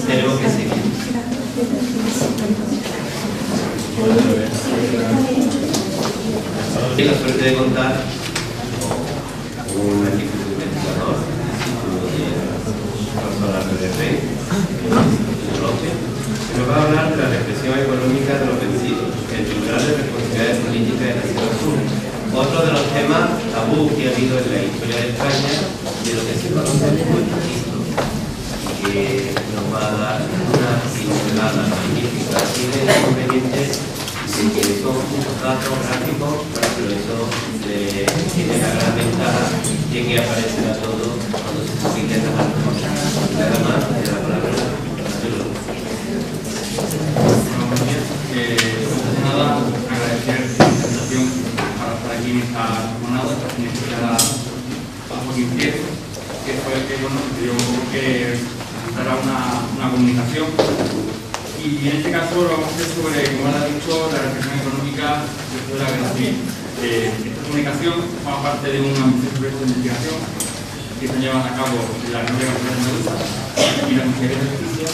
tenemos que seguir. Tengo la suerte de contar con un equipo de investigador de Rey, que nos va a hablar de la represión económica de los vencidos, el Tribunal de Responsabilidades Políticas de Naciones Unidas. Otro de los temas tabú que ha habido en la historia de España, de lo que se conoce como el registro, que nos va a dar una pincelada magnífica. Tiene inconvenientes de que son muchos datos gráficos, pero eso tiene la gran ventaja de que aparecerá todo cuando se publique en las artes. Nada más, de la palabra nada, agradecer la invitación para estar aquí en esta jornada, en especial a Joaquín Prieto, que fue el que dio que dará una comunicación. Y en este caso lo vamos a hacer sobre, como ha dicho, la represión económica después de la guerra civil. Esta comunicación forma parte de un ambicioso proyecto de investigación que se llevan a cabo en la Unión Europea de Medusa y la Consejería de Justicia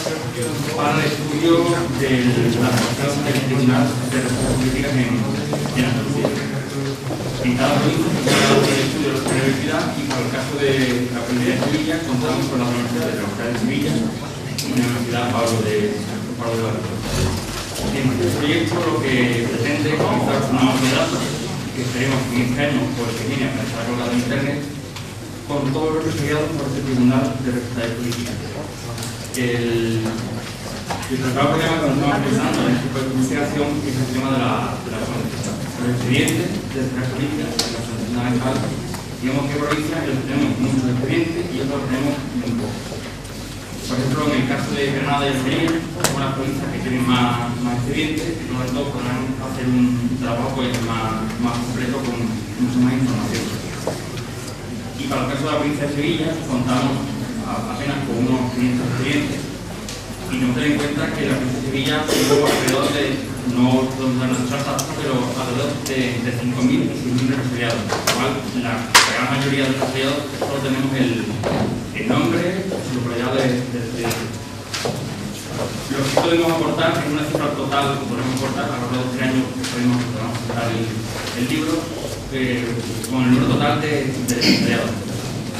para el estudio de la actuación del Tribunal de Responsabilidades Políticas en Andalucía. En cada provincia se ha dado el estudio de la universidad y para el caso de la Universidad de Sevilla contamos con la Universidad de Sevilla y la Universidad Pablo de Barcelona. En este proyecto lo que pretende es comenzar una base de datos que esperemos que en este año o el que viene aparecerá colgado en internet con todos los representados por este Tribunal de Responsabilidades Políticas. El principal problema que nos estamos pensando en este tipo de investigación es el tema de los expedientes de responsabilidades políticas, de la Asociación Fundamental. Digamos que provincia tenemos muchos expedientes y otros tenemos muy pocos. Por ejemplo, en el caso de Granada y Almería, son las provincias que tienen más expedientes y por lo tanto podrán hacer un trabajo más completo con mucha más información. Y para el caso de la provincia de Sevilla, contamos apenas con unos 500 expedientes y no tener en cuenta que la provincia de Sevilla tuvo alrededor de, no podemos dar pero alrededor de 5.000 y 6.000 represaliados, con lo cual la gran mayoría de los represaliados solo tenemos el nombre y localidad del expediente. Lo que podemos aportar es una cifra total que podemos aportar a lo largo de este año que podemos aportar el libro con el número total de represaliados.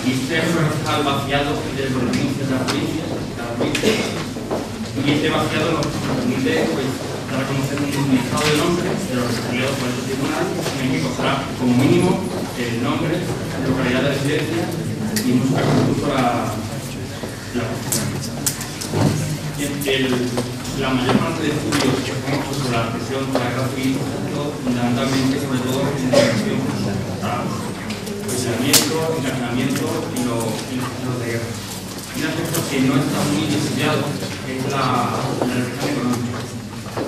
Y este refleja el vaciado de los denuncias de las provincias, y este vaciado nos permite dar a conocer un listado de nombres de los represaliados por este tribunal, en el que constará como mínimo el nombre, la localidad de residencia y en muchos casos incluso la profesión. La mayor parte de estudios que hacemos sobre la represión de la guerra civil, fundamentalmente, sobre todo, en educación, fusilamiento, encarcelamiento y los casos de guerra. Un aspecto que no está muy estudiado es la represión económica.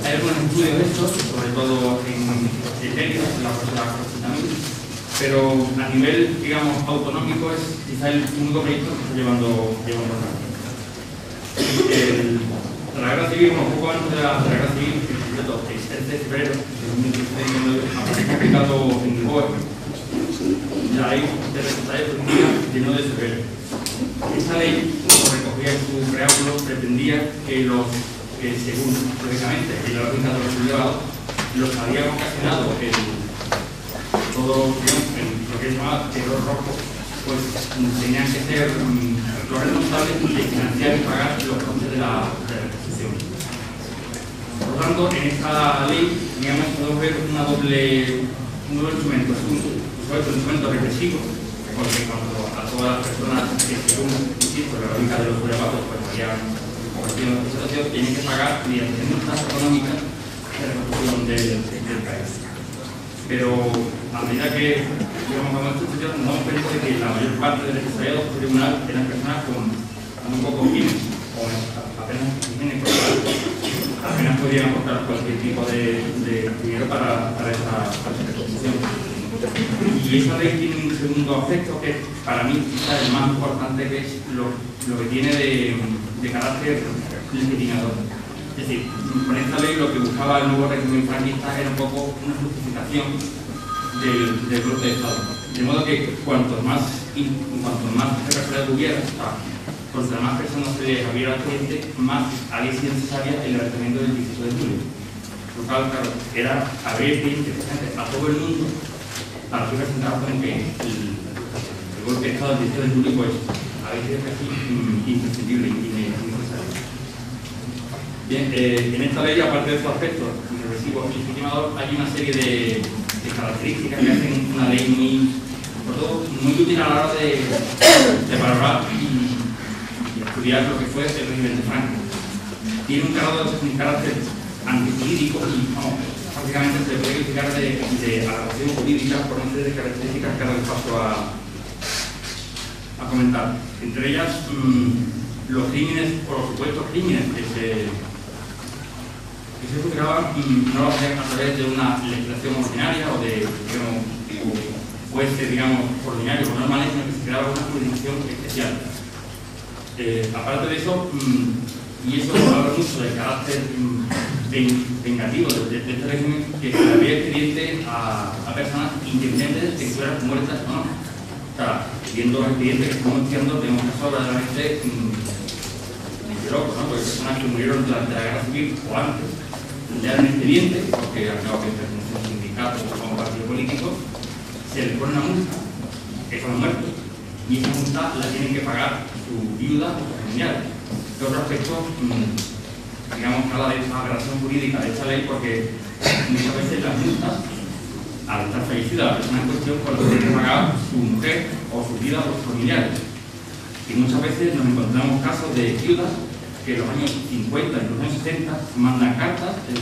Hay algunos estudios hechos, sobre todo en Mérida, en la Universidad también, pero a nivel, digamos, autonómico es quizá el único proyecto que está llevando a cabo. La guerra civil, un poco antes de la guerra civil, el 13 de febrero de 2016, aparece publicado en el BOE, la ley de responsabilidades políticas del 9 de febrero. Esta ley, como recogía en su preámbulo, pretendía que según teóricamente el orden de los privados, los había ocasionado todo lo que es llamado terror rojo, pues tenían que ser los responsables de financiar y pagar los costes de la reposición. Por lo tanto, en esta ley, digamos, podemos ver un doble instrumento. Es un instrumento represivo, porque cuando a todas las personas que según la lógica de los privados, pues habían cometido una situación, tienen que pagar mediante multas económicas de reposición del país. Pero a medida que íbamos a nuestro estudio, nos damos cuenta de que la mayor parte de los represaliados del tribunal eran personas con muy pocos bienes, o apenas bienes, apenas podían aportar cualquier tipo de dinero para esa reposición. Y esa ley tiene un segundo aspecto que para mí quizás es el más importante, que es lo que tiene de carácter legitimador. Es decir, con esta ley lo que buscaba el nuevo régimen franquista era un poco una justificación del golpe de Estado. De modo que cuanto más represaliados hubiera, cuanto más personas se le abriera al cliente, más había sido necesaria el levantamiento del 18 de julio. Lo cual, claro, era abrir el cliente a todo el mundo para que presentara como que el golpe de Estado del 18 de julio, pues, había sido casi imprescindible y necesario. Bien, en esta ley, aparte de estos aspectos represivos y legitimador, hay una serie de características que hacen una ley muy útil a la hora de valorar y estudiar lo que fue el régimen de Franco. Tiene un carácter antijurídico y, prácticamente se le puede criticar de adaptación jurídica por una serie de características que ahora les paso a comentar. Entre ellas, los crímenes o los supuestos crímenes que se juzgaban no lo hacían a través de una legislación ordinaria o de, digamos, jueces, digamos, ordinarios o normales, sino que se creaba una jurisdicción especial. Aparte de eso, y eso habla mucho del carácter vengativo de este régimen, que se había expediente a personas independientes de que fueran muertas o no. O sea, viendo los expedientes que estamos estudiando, tenemos casos verdaderamente de locos, ¿no? Porque personas que murieron durante la guerra civil o antes le dan expediente, porque al cabo que pertenecen a un sindicato o a un partido político, se les pone una multa, que son muertos, y esa multa la tienen que pagar su viuda o sus familiares. Este otro aspecto, digamos, que habla de esta aberración jurídica de esta ley, porque muchas veces las multas, al estar fallecida la persona en cuestión, pues lo tiene que pagar su mujer o su vida o sus familiares. Y muchas veces nos encontramos casos de viudas que en los años 50 y los años 60 mandan cartas, se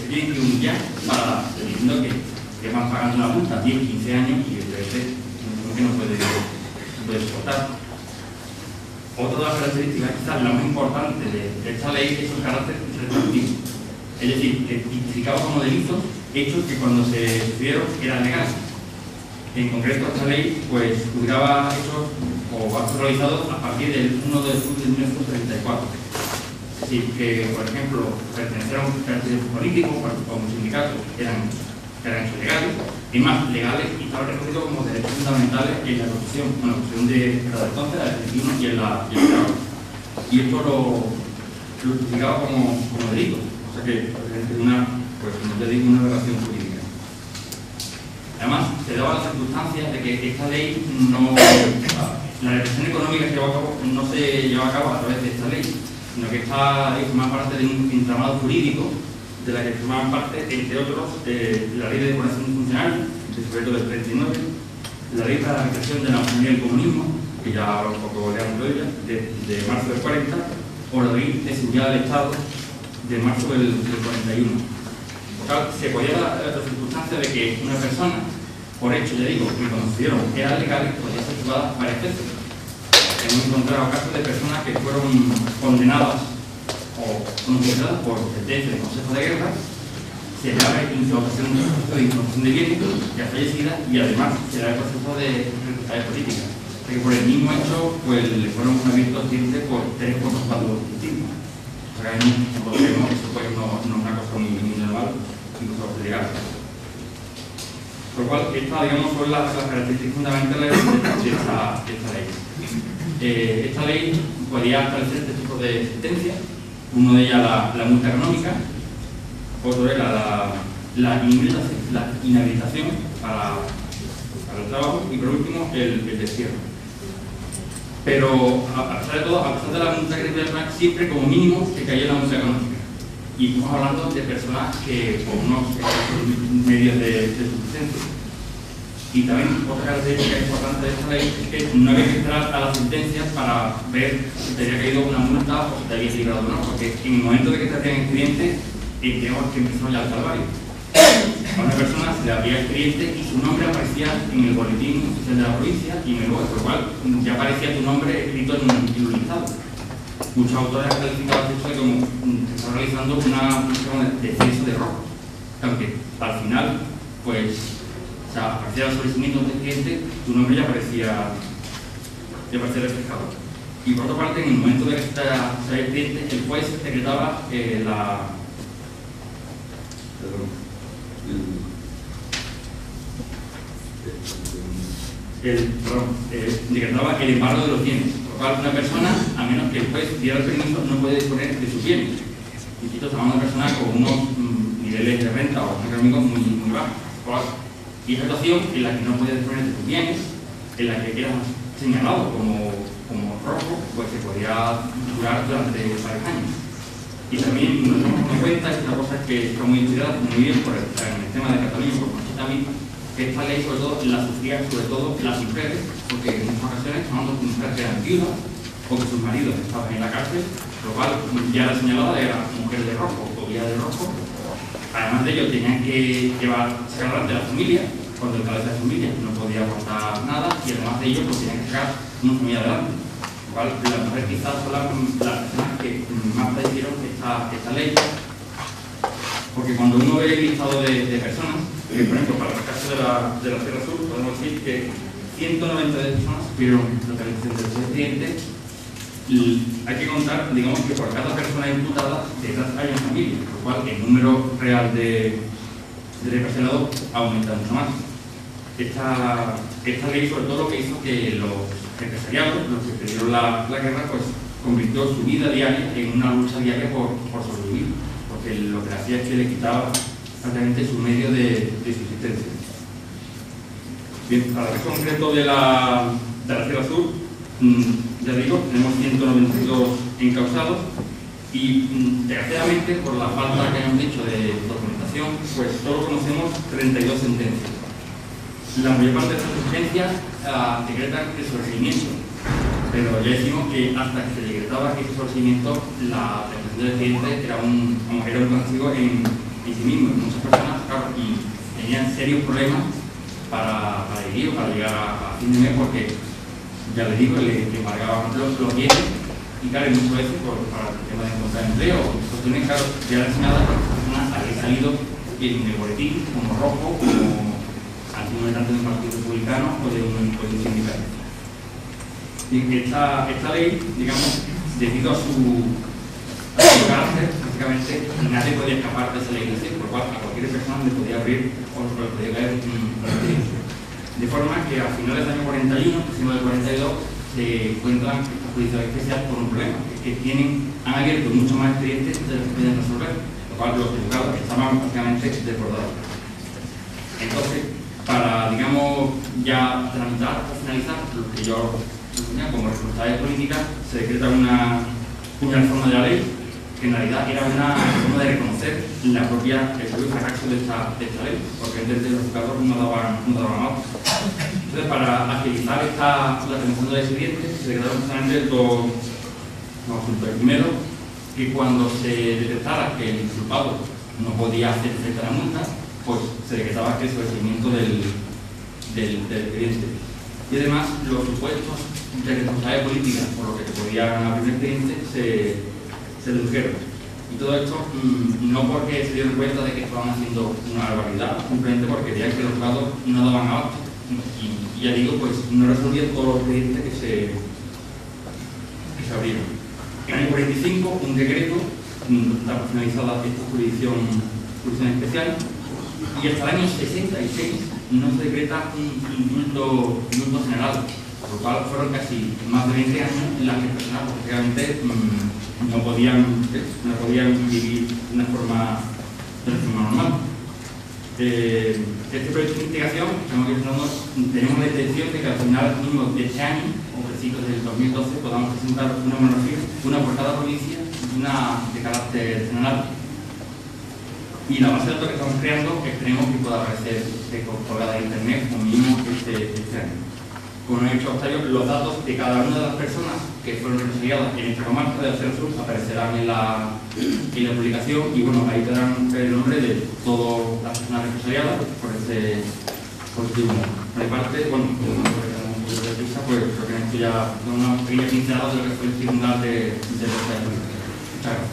tienen que humillar para diciendo que van pagando la multa 10, 15 años y evidentemente no puede soportar. Otra de las características, quizás la más importante de esta ley, es su carácter retroactivo. Es decir, tipificaba como delitos hechos que cuando se sucedieron eran legales. En concreto, esta ley pues juzgaba hechos o actos realizados a partir del 1 de julio de 1934. Es decir, que, por ejemplo, pertenecer a un partido político o un sindicato eran hechos legales, y más legales, y estaba recogido como derechos fundamentales en la Constitución, en la Constitución de cada entonces, la del 21 y en la ahora. Y esto lo justificaba como delito, o sea que es una, pues como te digo, una relación jurídica. Además, se daba la circunstancia de que esta ley la represión económica que llevó a cabo no se lleva a cabo a través de esta ley, sino que esta ley forma parte de un entramado jurídico de la que formaban parte, entre otros, la Ley de Depuración Funcional, de febrero del 39, la Ley para la Represión de la Nacionalidad y el Comunismo, que ya habla un poco de ella, de marzo del 40, o la Ley de Seguridad del Estado, de marzo del 41. Por tal, se podía dar la circunstancia de que una persona, por hecho, ya digo, que conocieron que eran legales, podía ser juzgada varias veces. Hemos encontrado casos de personas que fueron condenadas o conocida por sentencia del Consejo de Guerra, se le da incautación de bienes ya fallecida y además se le da el proceso de responsabilidad política. Que por el mismo hecho pues, le fueron abiertos dientes por 3 pasos distintos. O sea, nosotros vemos que eso pues, no es una cosa muy normal, incluso legal. Por lo cual, estas digamos, son las características fundamentales de esta ley. Esta ley podía establecer este tipo de sentencias. Uno de ellas la multa económica, otro era la inhabilitación para el trabajo y por último el destierro. Pero a pesar de todo, a pesar de la multa económica, siempre como mínimo se caía la multa económica. Y estamos hablando de personas que con unos medios de subsistencia. Y también otra característica importante de esta ley es que no había que esperar a la sentencia para ver si te había caído una multa o si te habías librado o no, porque en el momento de que te hacían expediente, tenemos que empezar ya el calvario. A una persona se le abría expediente y su nombre aparecía en el boletín oficial de la provincia y en el web, por lo cual ya aparecía tu nombre escrito en un listado. Muchos autores han calificado esto como que está realizando una defensa de robo, aunque al final, pues, o sea, aparecía el solicitamiento del cliente, tu nombre ya aparecía reflejado. Y por otra parte, en el momento de que se había expediente, el juez decretaba decretaba el embargo de los bienes. Por lo cual, una persona, a menos que el juez diera el permiso, no puede disponer de sus bienes. Insisto, estamos hablando de una persona con unos niveles de renta o económicos muy bajos. Y esa situación en la que no puede disponer de sus bienes, en la que queda señalado como rojo, pues se podría durar durante varios años. Y también nos hemos dado cuenta, es una cosa que está muy estudiada muy bien en el tema de Cataluña, por también que esta ley sobre todo la sufrían sobre todo las mujeres, porque en muchas ocasiones estaban dos mujeres que eran viudas o que sus maridos estaban en la cárcel, lo cual ya la señalada era mujeres de rojo o guía de rojo. Además de ello tenían que sacar adelante la familia, cuando el cabeza de familia no podía aguantar nada, y además de ello pues tenían que sacar una familia adelante. Lo cual las mujeres quizás son las personas que más padecieron esta ley, porque cuando uno ve el listado de personas, por ejemplo, para el caso de la Sierra Sur, podemos decir que 190 personas tuvieron localización del expediente. Hay que contar, digamos, que por cada persona imputada detrás hay una familia, por lo cual el número real de representados aumenta mucho más. Esta ley, sobre todo, lo que hizo que los empresariados, los que perdieron la guerra, pues convirtió su vida diaria en una lucha diaria por sobrevivir, porque lo que hacía es que le quitaba prácticamente su medio de subsistencia. Bien, para el concreto de la Sierra Sur, ya digo, tenemos 192 encausados y, desgraciadamente, por la falta que hemos dicho de documentación, pues solo conocemos 32 sentencias. La mayor parte de estas sentencias decretan el sobreseimiento, pero ya decimos que hasta que se decretaba ese sobreseimiento, la detención del expediente era un castigo en sí mismo. Muchas personas, claro, y tenían serios problemas para vivir o para llegar a fin de mes, porque, ya les digo, le embargaban los bienes, y claro, muchas veces para el tema de encontrar empleo o cuestiones, claro, ya la señalada que las personas habían salido en el boletín como rojo, como antimilitante de un partido republicano o de un sindicato. Y esta ley, digamos, debido a su carácter, prácticamente nadie podía escapar de esa ley, por lo cual a cualquier persona le podía abrir o le podía caer un expediente. De forma que a finales del año 41, próximo del 42, se encuentran esta judicial especial por un problema, que han abierto mucho más expedientes de los que pueden resolver, lo cual los juzgados estaban prácticamente desbordados. Entonces, para, digamos, ya tramitar o finalizar lo que yo tenía como responsabilidad política, se decreta una reforma de la ley, que en realidad era una forma de reconocer el propio fracaso de esta ley, porque desde los juzgados no daban más. Entonces, para agilizar la tramitación del expediente, se decretaron justamente dos asuntos. El primero, que cuando se detectara que el inculpado no podía hacer frente a la multa, pues se decretaba que el sobreseimiento del expediente. Y además, los supuestos de responsabilidad política por lo que se podían abrir un expediente se redujeron. Y todo esto no porque se dieron cuenta de que estaban haciendo una barbaridad, simplemente porque veían que los juzgados no daban abasto. Y ya digo, pues no resolvían todos los expedientes que se abrieron. En el año 45, un decreto, está finalizada esta jurisdicción especial, y hasta el año 66 no se decreta un indulto general, por lo cual fueron casi más de 20 años en las que las personas prácticamente no podían vivir de una forma normal. Este proyecto de investigación, tenemos la intención de que al final mínimo de este año, o principios del 2012, podamos presentar una monografía, una por cada provincia y una de carácter general. Y la base de datos que estamos creando esperemos que pueda aparecer colgada en internet como mínimo este año. Como he dicho, Octavio, los datos de cada una de las personas que fueron represaliadas en esta comarca de la Sierra Sur aparecerán en la publicación, y bueno, ahí tendrán el nombre de todas las personas represaliadas por tribunal. Por mi parte, bueno, pues creo que esto ya es una pequeña pincelada de lo que fue el tribunal de Muchas gracias.